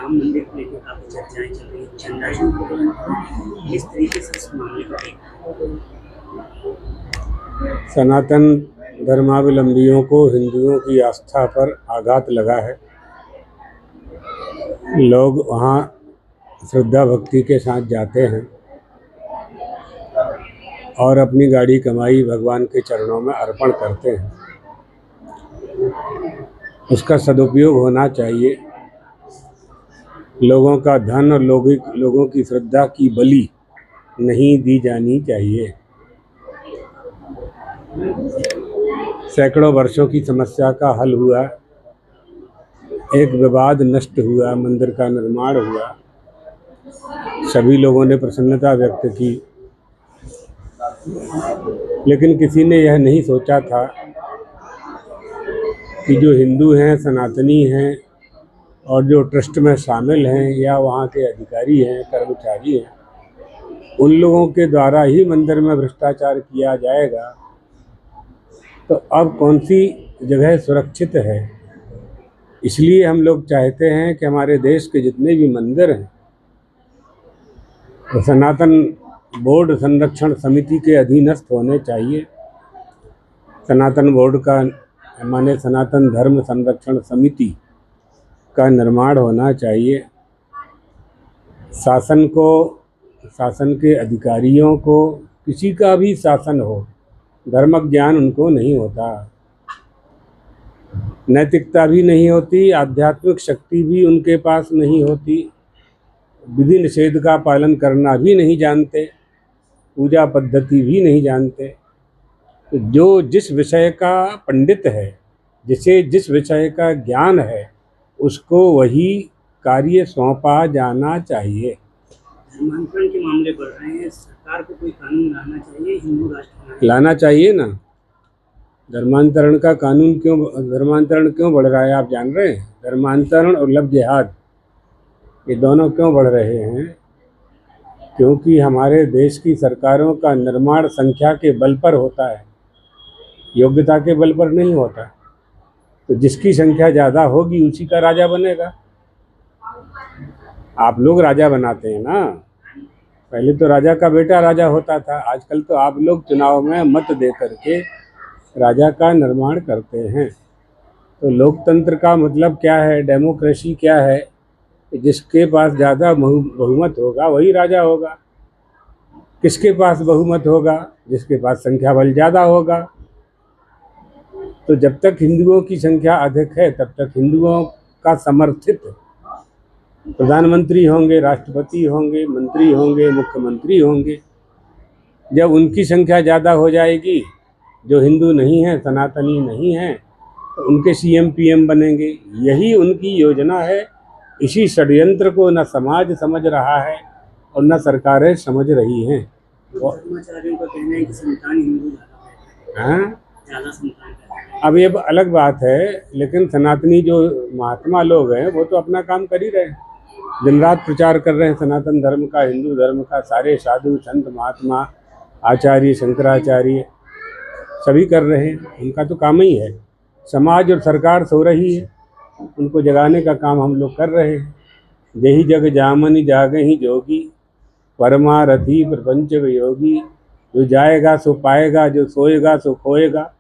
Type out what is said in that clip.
राम मंदिर को लेकर काफी चर्चाएं चल रही हैं, झंडा चल किस तरीके से इस मामले को देखते सनातन धर्मावलंबियों को हिंदुओं की आस्था पर आघात लगा है। लोग वहाँ श्रद्धा भक्ति के साथ जाते हैं और अपनी गाड़ी कमाई भगवान के चरणों में अर्पण करते हैं। उसका सदुपयोग होना चाहिए। लोगों का धन और लोगों की श्रद्धा की बलि नहीं दी जानी चाहिए। सैकड़ों वर्षों की समस्या का हल हुआ, एक विवाद नष्ट हुआ, मंदिर का निर्माण हुआ, सभी लोगों ने प्रसन्नता व्यक्त की। लेकिन किसी ने यह नहीं सोचा था कि जो हिंदू हैं, सनातनी हैं और जो ट्रस्ट में शामिल हैं या वहाँ के अधिकारी हैं, कर्मचारी हैं, उन लोगों के द्वारा ही मंदिर में भ्रष्टाचार किया जाएगा। तो अब कौन सी जगह सुरक्षित है? इसलिए हम लोग चाहते हैं कि हमारे देश के जितने भी मंदिर हैं तो सनातन बोर्ड संरक्षण समिति के अधीनस्थ होने चाहिए। सनातन बोर्ड का माने सनातन धर्म संरक्षण समिति का निर्माण होना चाहिए। शासन के अधिकारियों को किसी का भी शासन हो, धर्म ज्ञान उनको नहीं होता, नैतिकता भी नहीं होती, आध्यात्मिक शक्ति भी उनके पास नहीं होती, विधि निषेध का पालन करना भी नहीं जानते, पूजा पद्धति भी नहीं जानते। तो जो जिस विषय का पंडित है, जिसे जिस विषय का ज्ञान है, उसको वही कार्य सौंपा जाना चाहिए। धर्मांतरण के मामले बढ़ रहे हैं, सरकार को कोई कानून लाना चाहिए, हिंदू राष्ट्र लाना चाहिए ना। धर्मांतरण क्यों बढ़ रहा है आप जान रहे हैं? धर्मांतरण और लव जिहाद ये दोनों क्यों बढ़ रहे हैं? क्योंकि हमारे देश की सरकारों का निर्माण संख्या के बल पर होता है, योग्यता के बल पर नहीं होता। तो जिसकी संख्या ज़्यादा होगी उसी का राजा बनेगा। आप लोग राजा बनाते हैं ना, पहले तो राजा का बेटा राजा होता था, आजकल तो आप लोग चुनाव में मत दे करके राजा का निर्माण करते हैं। तो लोकतंत्र का मतलब क्या है, डेमोक्रेसी क्या है? जिसके पास ज़्यादा बहुमत होगा वही राजा होगा। किसके पास बहुमत होगा? जिसके पास संख्या बल ज़्यादा होगा। तो जब तक हिंदुओं की संख्या अधिक है तब तक हिंदुओं का समर्थित प्रधानमंत्री होंगे, राष्ट्रपति होंगे, मंत्री होंगे, मुख्यमंत्री होंगे। जब उनकी संख्या ज़्यादा हो जाएगी, जो हिंदू नहीं हैं, सनातनी नहीं हैं, तो उनके सीएम पीएम बनेंगे। यही उनकी योजना है। इसी षड्यंत्र को न समाज समझ रहा है और न सरकारें समझ रही हैं। धर्माचार्यों का कहना है कि संतान हिंदू ज़्यादा संतान है। अब ये अलग बात है, लेकिन सनातनी जो महात्मा लोग हैं वो तो अपना काम कर ही रहे हैं, दिन रात प्रचार कर रहे हैं सनातन धर्म का, हिंदू धर्म का। सारे साधु संत महात्मा, आचार्य, शंकराचार्य सभी कर रहे हैं, उनका तो काम ही है। समाज और सरकार सो रही है, उनको जगाने का काम हम लोग कर रहे हैं। जही जग जामनि जागहि जोगी, परमारथी प्रपंच योगी। जो जाएगा सो पाएगा, जो सोएगा सो खोएगा।